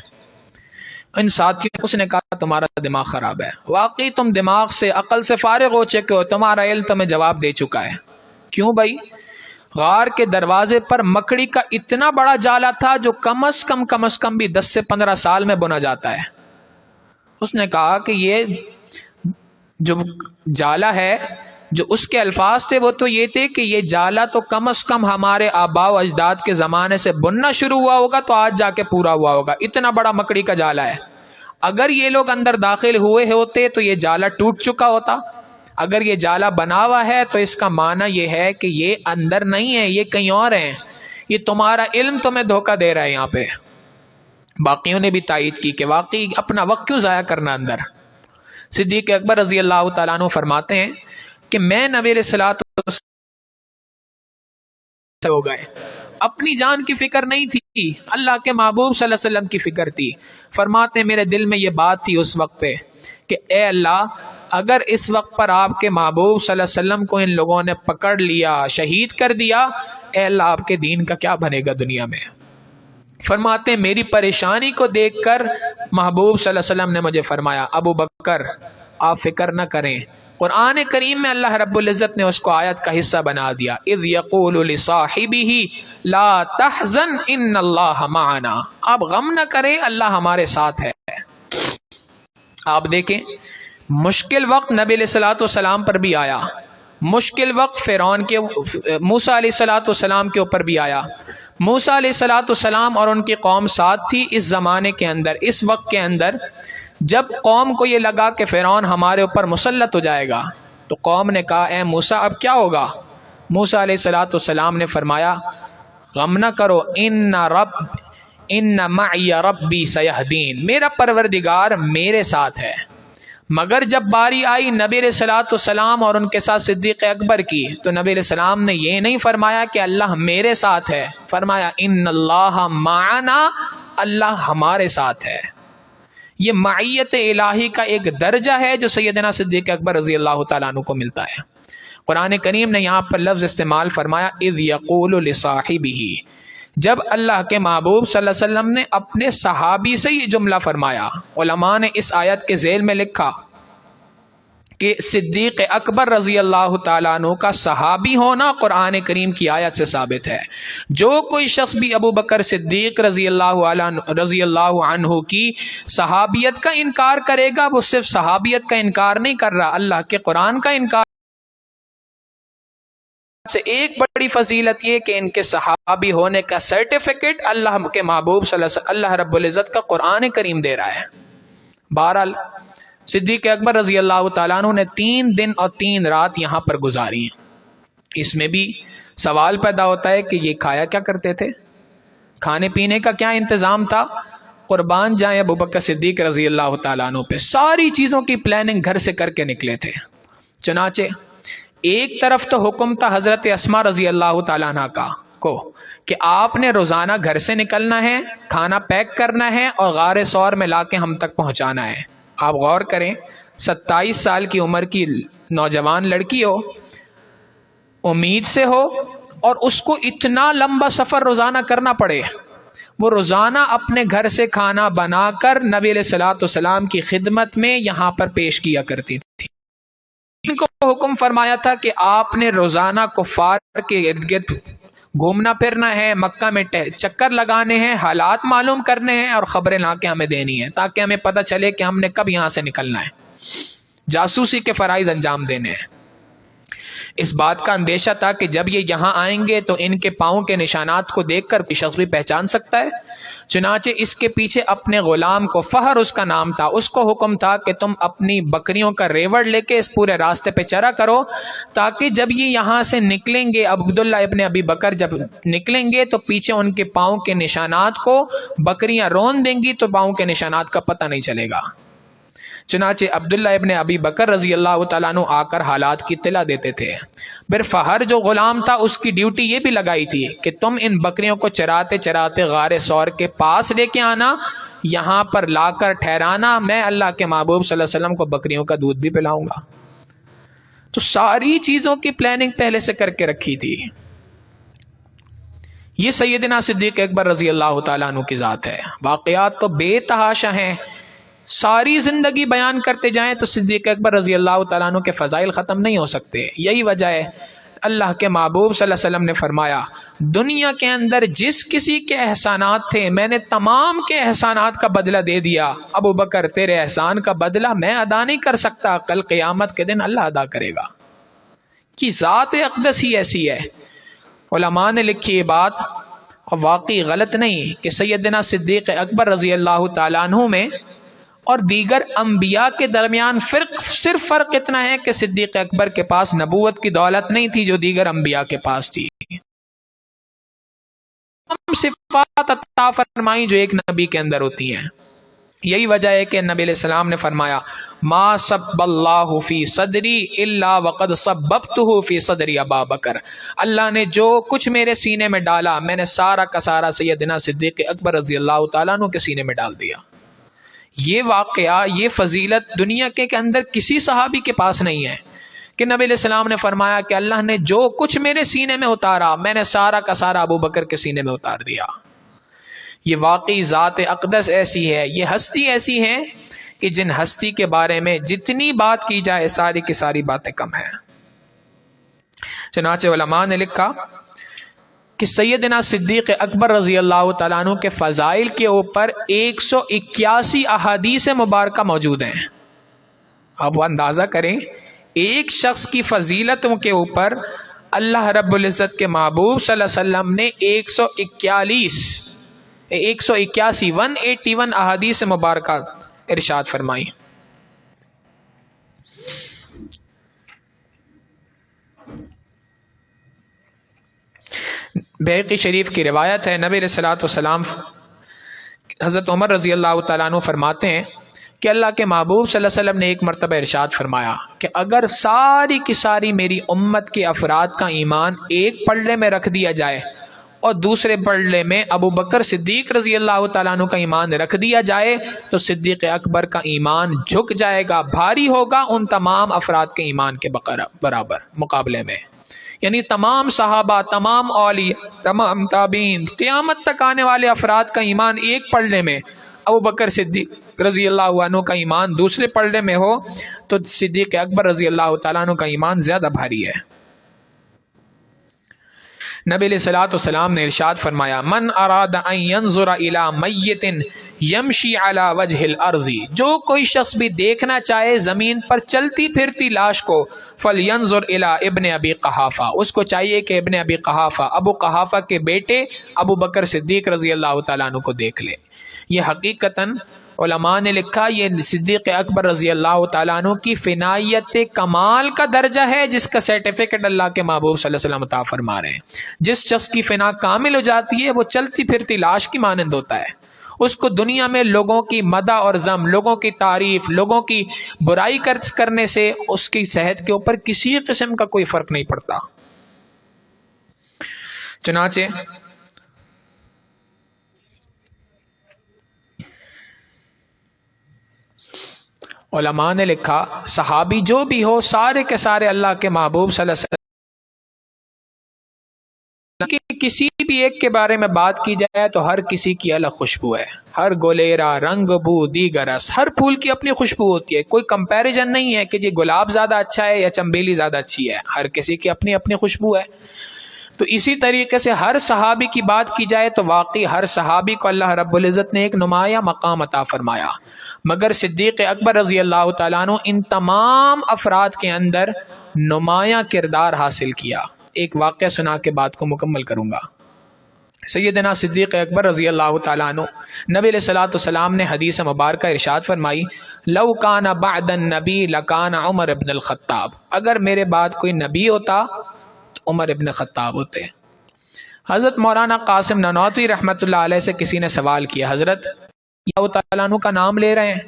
ان ساتھیوں اس نے کہا تمہارا دماغ خراب ہے، واقعی تم دماغ سے عقل سے فارغ ہو چکے ہو، تمہارا علم تمہیں جواب دے چکا ہے. کیوں بھائی؟ غار کے دروازے پر مکڑی کا اتنا بڑا جالا تھا جو کم از کم بھی 10 سے 15 سال میں بنا جاتا ہے. اس نے کہا کہ یہ جو جالا ہے، جو اس کے الفاظ تھے وہ تو یہ تھے کہ یہ جالا تو کم از کم ہمارے آباء و اجداد کے زمانے سے بننا شروع ہوا ہوگا تو آج جا کے پورا ہوا ہوگا. اتنا بڑا مکڑی کا جالا ہے. اگر یہ لوگ اندر داخل ہوئے ہوتے تو یہ جالا ٹوٹ چکا ہوتا. اگر یہ جالا بنا ہوا ہے تو اس کا معنی یہ ہے کہ یہ اندر نہیں ہے، یہ کہیں اور ہیں. یہ تمہارا علم تمہیں دھوکہ دے رہا ہے. یہاں پہ باقیوں نے بھی تائید کی کہ واقعی اپنا وقت کیوں ضائع کرنا اندر. صدیق اکبر رضی اللہ تعالیٰ عنہ فرماتے ہیں کہ میں نبی علیہ الصلوۃ والسلام ہو گئے، اپنی جان کی فکر نہیں تھی، اللہ کے محبوب صلی اللہ علیہ وسلم کی فکر تھی. فرماتے ہیں میرے دل میں یہ بات تھی اس وقت پہ کہ اے اللہ، اگر اس وقت پر آپ کے محبوب صلی اللہ علیہ وسلم کو ان لوگوں نے پکڑ لیا، شہید کر دیا، اے اللہ آپ کے دین کا کیا بنے گا دنیا میں. فرماتے ہیں میری پریشانی کو دیکھ کر محبوب صلی اللہ علیہ وسلم نے مجھے فرمایا ابو بکر آپ فکر نہ کریں. قرآن کریم میں اللہ رب العزت نے اس کو آیت کا حصہ بنا دیا. اذ یقول لصاحبہ لا تحزن ان اللہ معنا، آپ غم نہ کریں اللہ ہمارے ساتھ ہے. آپ دیکھیں مشکل وقت نبی علیہ الصلوۃ والسلام پر بھی آیا، مشکل وقت فرعون کے موسیٰ علیہ الصلوۃ والسلام کے اوپر بھی آیا. موسیٰ علیہ الصلوۃ والسلام اور ان کی قوم ساتھ تھی اس زمانے کے اندر، اس وقت کے اندر. جب قوم کو یہ لگا کہ فرعون ہمارے اوپر مسلط ہو جائے گا تو قوم نے کہا اے موسیٰ اب کیا ہوگا؟ موسیٰ علیہ الصلوۃ والسلام نے فرمایا غم نہ کرو، ان معی ربی سیہدین، میرا پروردگار میرے ساتھ ہے. مگر جب باری آئی نبی علیہ الصلوۃ والسلام اور ان کے ساتھ صدیق اکبر کی تو نبی علیہ السلام نے یہ نہیں فرمایا کہ اللہ میرے ساتھ ہے، فرمایا ان اللہ معنا، اللہ ہمارے ساتھ ہے. یہ معیت الہی کا ایک درجہ ہے جو سیدنا صدیق اکبر رضی اللہ تعالیٰ عنہ کو ملتا ہے. قرآن کریم نے یہاں پر لفظ استعمال فرمایا اذ یقول لصاحبہ، جب اللہ کے محبوب صلی اللہ علیہ وسلم نے اپنے صحابی سے یہ جملہ فرمایا. علماء نے اس آیت کے ذیل میں لکھا کہ صدیق اکبر رضی اللہ تعالیٰ عنہ کا صحابی ہونا قرآن کریم کی آیت سے ثابت ہے. جو کوئی شخص بھی ابو بکر صدیق رضی اللہ عنہ کی صحابیت کا انکار کرے گا وہ صرف صحابیت کا انکار نہیں کر رہا، اللہ کے قرآن کا انکار. سے ایک بڑی فضیلت یہ کہ ان کے صحابی ہونے کا سرٹیفکیٹ اللہ کے محبوب صلی اللہ علیہ وسلم اللہ رب العزت کا قرآن کریم دے رہا ہے. بہرحال صدیق اکبر رضی اللہ تعالیٰ عنہ نے 3 دن اور 3 رات یہاں پر گزاری ہیں. اس میں بھی سوال پیدا ہوتا ہے کہ یہ کھایا کیا کرتے تھے، کھانے پینے کا کیا انتظام تھا. قربان جائیں ابو بکر صدیق رضی اللہ تعالیٰ عنہ پہ، ساری چیزوں کی پلاننگ گھر سے کر کے نکلے تھے. چنانچہ ایک طرف تو حکم تھا حضرت اسماء رضی اللہ تعالیٰ عنہ کا کو کہ آپ نے روزانہ گھر سے نکلنا ہے، کھانا پیک کرنا ہے اور غار ثور میں لا کے ہم تک پہنچانا ہے. آپ غور کریں 27 سال کی عمر کی نوجوان لڑکی ہو، امید سے ہو، اور اس کو اتنا لمبا سفر روزانہ کرنا پڑے، وہ روزانہ اپنے گھر سے کھانا بنا کر نبی علیہ الصلوۃ والسلام کی خدمت میں یہاں پر پیش کیا کرتی تھی۔ ان کو حکم فرمایا تھا کہ آپ نے روزانہ کفار کے ارد گرد گھومنا پھرنا ہے، مکہ میں چکر لگانے ہیں، حالات معلوم کرنے ہیں اور خبریں لا کے ہمیں دینی ہے، تاکہ ہمیں پتہ چلے کہ ہم نے کب یہاں سے نکلنا ہے، جاسوسی کے فرائض انجام دینے ہیں۔ اس بات کا اندیشہ تھا کہ جب یہ یہاں آئیں گے تو ان کے پاؤں کے نشانات کو دیکھ کر کوئی شخص بھی پہچان سکتا ہے، چنانچہ اس کے پیچھے اپنے غلام کو، فہر اس کا نام تھا، اس کو حکم تھا کہ تم اپنی بکریوں کا ریوڑ لے کے اس پورے راستے پہ چرا کرو، تاکہ جب یہ یہاں سے نکلیں گے، عبداللہ ابن ابی بکر جب نکلیں گے تو پیچھے ان کے پاؤں کے نشانات کو بکریاں رون دیں گی تو پاؤں کے نشانات کا پتہ نہیں چلے گا۔ چنانچہ عبداللہ ابن ابی بکر رضی اللہ تعالیٰ عنہ آ کر حالات کی اطلاع دیتے تھے۔ پھر فہر جو غلام تھا اس کی ڈیوٹی یہ بھی لگائی تھی کہ تم ان بکریوں کو چراتے چراتے غار ثور کے پاس لے کے آنا، یہاں پر لا کر ٹھہرانا، میں اللہ کے محبوب صلی اللہ علیہ وسلم کو بکریوں کا دودھ بھی پلاؤں گا۔ تو ساری چیزوں کی پلاننگ پہلے سے کر کے رکھی تھی۔ یہ سیدنا صدیق اکبر رضی اللہ تعالیٰ عنہ کی ذات ہے۔ واقعات تو بے تحاشا ہیں، ساری زندگی بیان کرتے جائیں تو صدیق اکبر رضی اللہ تعالیٰ عنہ کے فضائل ختم نہیں ہو سکتے۔ یہی وجہ ہے اللہ کے محبوب صلی اللہ علیہ وسلم نے فرمایا، دنیا کے اندر جس کسی کے احسانات تھے میں نے تمام کے احسانات کا بدلہ دے دیا، ابو بکر تیرے احسان کا بدلہ میں ادا نہیں کر سکتا، کل قیامت کے دن اللہ ادا کرے گا۔ کہ ذات اقدس ہی ایسی ہے۔ علماء نے لکھی یہ بات، اور واقعی غلط نہیں، کہ سیدنا صدیق اکبر رضی اللہ تعالیٰ عنہ میں اور دیگر انبیاء کے درمیان صرف فرق اتنا ہے کہ صدیق اکبر کے پاس نبوت کی دولت نہیں تھی جو دیگر انبیاء کے پاس تھی۔ ہم صفات عطا فرمائی جو ایک نبی کے اندر ہوتی ہیں۔ یہی وجہ ہے کہ نبی علیہ السلام نے فرمایا، ما سب اللہ فی صدری الا وقد سببتہ فی صدری ابا بکر، اللہ نے جو کچھ میرے سینے میں ڈالا میں نے سارا کا سارا سیدنا صدیق اکبر رضی اللہ تعالیٰ عنہ کے سینے میں ڈال دیا۔ یہ واقعہ، یہ فضیلت دنیا کے اندر کسی صحابی کے پاس نہیں ہے کہ نبی علیہ السلام نے فرمایا کہ اللہ نے جو کچھ میرے سینے میں اتارا میں نے سارا کا سارا ابو بکر کے سینے میں اتار دیا۔ یہ واقعی ذات اقدس ایسی ہے، یہ ہستی ایسی ہے کہ جن ہستی کے بارے میں جتنی بات کی جائے ساری کی ساری باتیں کم ہیں۔ چنانچہ علماء نے لکھا کہ سیدنا صدیق اکبر رضی اللہ تعالیٰ عنہ کے فضائل کے اوپر 181 احادیث مبارکہ موجود ہیں۔ اب وہ اندازہ کریں، ایک شخص کی فضیلتوں کے اوپر اللہ رب العزت کے محبوب صلی اللہ علیہ وسلم نے 181 احادیث مبارکہ ارشاد فرمائی۔ بہقی شریف کی روایت ہے، نبی علیہ الصلوۃ والسلام حضرت عمر رضی اللہ تعالیٰ عنہ فرماتے ہیں کہ اللہ کے محبوب صلی اللہ علیہ وسلم نے ایک مرتبہ ارشاد فرمایا کہ اگر ساری کی ساری میری امت کے افراد کا ایمان ایک پلڑے میں رکھ دیا جائے اور دوسرے پلڑے میں ابو بکر صدیق رضی اللہ تعالیٰ عنہ کا ایمان رکھ دیا جائے تو صدیق اکبر کا ایمان جھک جائے گا، بھاری ہوگا ان تمام افراد کے ایمان کے برابر مقابلے میں۔ یعنی تمام صحابہ، تمام اولیاء، تمام تابعین، قیامت تک آنے والے افراد کا ایمان ایک پلڑے میں، ابو بکر صدیق رضی اللہ عنہ کا ایمان دوسرے پلڑے میں ہو تو صدیق اکبر رضی اللہ تعالیٰ عنہ کا ایمان زیادہ بھاری ہے۔ نبی علیہ الصلوۃ والسلام نے ارشاد فرمایا، من اراد ان ينظر الى میت یمشی علی وجہ الارض، جو کوئی شخص بھی دیکھنا چاہے زمین پر چلتی پھرتی لاش کو، فلینظر الی ابن ابی قحافہ، اس کو چاہیے کہ ابن ابی قحافہ، ابو قحافہ کے بیٹے ابو بکر صدیق رضی اللہ تعالیٰ عنہ کو دیکھ لے۔ یہ حقیقتاً علماء نے لکھا یہ صدیق اکبر رضی اللہ تعالیٰ عنہ کی فنائیت کمال کا درجہ ہے جس کا سرٹیفکیٹ اللہ کے محبوب صلی اللہ علیہ وسلم عطا فرما رہے ہیں۔ جس شخص کی فنا کامل ہو جاتی ہے وہ چلتی پھرتی لاش کی مانند ہوتا ہے، اس کو دنیا میں لوگوں کی مدح اور ذم، لوگوں کی تعریف، لوگوں کی برائی کرنے سے اس کی صحت کے اوپر کسی قسم کا کوئی فرق نہیں پڑتا۔ چنانچہ علماء نے لکھا صحابی جو بھی ہو سارے کے سارے اللہ کے محبوب صلی اللہ علیہ وسلم کہ کسی بھی ایک کے بارے میں بات کی جائے تو ہر کسی کی الگ خوشبو ہے، ہر گولیرا رنگ بو دیگر رس، ہر پھول کی اپنی خوشبو ہوتی ہے، کوئی کمپیریزن نہیں ہے کہ یہ گلاب زیادہ اچھا ہے یا چنبیلی زیادہ اچھی ہے، ہر کسی کی اپنی اپنی خوشبو ہے۔ تو اسی طریقے سے ہر صحابی کی بات کی جائے تو واقعی ہر صحابی کو اللہ رب العزت نے ایک نمایاں مقام عطا فرمایا، مگر صدیق اکبر رضی اللہ تعالیٰ عنہ ان تمام افراد کے اندر نمایاں کردار حاصل کیا۔ ایک واقعہ سنا کے بات کو مکمل کروں گا۔ سیدنا صدیق اکبر رضی اللہ تعالیٰ عنہ، نبی علیہ الصلوۃ والسلام نے حدیث مبارکہ ارشاد فرمائی، لو کان بعد النبی لکان عمر ابن الخطاب، اگر میرے بعد کوئی نبی ہوتا تو عمر ابن خطاب ہوتے۔ حضرت مولانا قاسم نانوتوی رحمۃ اللہ علیہ سے کسی نے سوال کیا، حضرت اللہ تعالیٰ عنہ کا نام لے رہے ہیں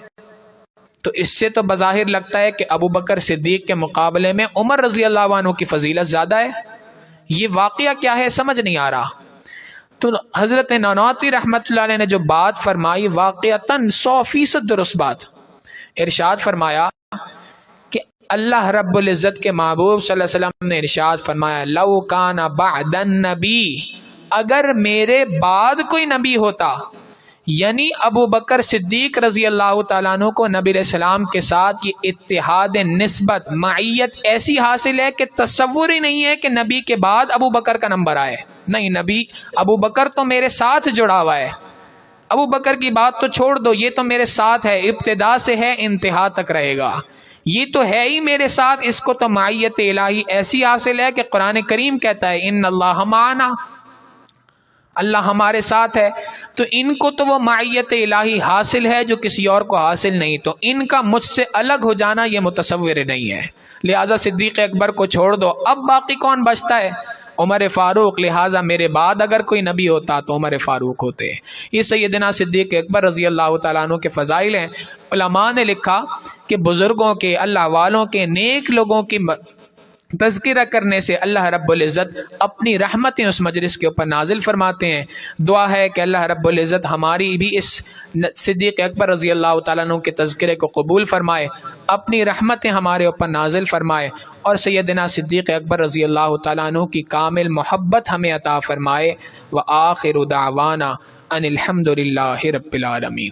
تو اس سے تو بظاہر لگتا ہے کہ ابو بکر صدیق کے مقابلے میں عمر رضی اللہ عنہ کی فضیلت زیادہ ہے، یہ واقعہ کیا ہے سمجھ نہیں آ رہا۔ تو حضرت نانوتوی رحمۃ اللہ علیہ نے جو بات فرمائی واقعتاً 100% درست بات، ارشاد فرمایا کہ اللہ رب العزت کے محبوب صلی اللہ علیہ وسلم نے ارشاد فرمایا، لو کان بعد النبی، اگر میرے بعد کوئی نبی ہوتا، یعنی ابو بکر صدیق رضی اللہ تعالیٰ عنہ کو نبی علیہ السلام کے ساتھ یہ اتحاد نسبت معیت ایسی حاصل ہے کہ تصور ہی نہیں ہے کہ نبی کے بعد ابو بکر کا نمبر آئے، نہیں، نبی ابو بکر تو میرے ساتھ جڑا ہوا ہے، ابو بکر کی بات تو چھوڑ دو، یہ تو میرے ساتھ ہے، ابتدا سے ہے انتہا تک رہے گا، یہ تو ہے ہی میرے ساتھ، اس کو تو معیت الہی ایسی حاصل ہے کہ قرآن کریم کہتا ہے ان اللہ معنا، اللہ ہمارے ساتھ ہے۔ تو ان کو تو وہ معیت الہی حاصل ہے جو کسی اور کو حاصل نہیں، تو ان کا مجھ سے الگ ہو جانا یہ متصور نہیں ہے، لہٰذا صدیق اکبر کو چھوڑ دو، اب باقی کون بچتا ہے؟ عمر فاروق، لہٰذا میرے بعد اگر کوئی نبی ہوتا تو عمر فاروق ہوتے۔ یہ سیدنا صدیق اکبر رضی اللہ تعالیٰ عنہ کے فضائل ہیں۔ علماء نے لکھا کہ بزرگوں کے، اللہ والوں کے، نیک لوگوں کی تذکرہ کرنے سے اللہ رب العزت اپنی رحمتیں اس مجلس کے اوپر نازل فرماتے ہیں۔ دعا ہے کہ اللہ رب العزت ہماری بھی اس صدیق اکبر رضی اللہ تعالیٰ عنہ کے تذکرے کو قبول فرمائے، اپنی رحمتیں ہمارے اوپر نازل فرمائے، اور سیدنا صدیق اکبر رضی اللہ تعالیٰ عنہ کی کامل محبت ہمیں عطا فرمائے۔ وآخر دعوانا ان الحمد للہ رب العالمین۔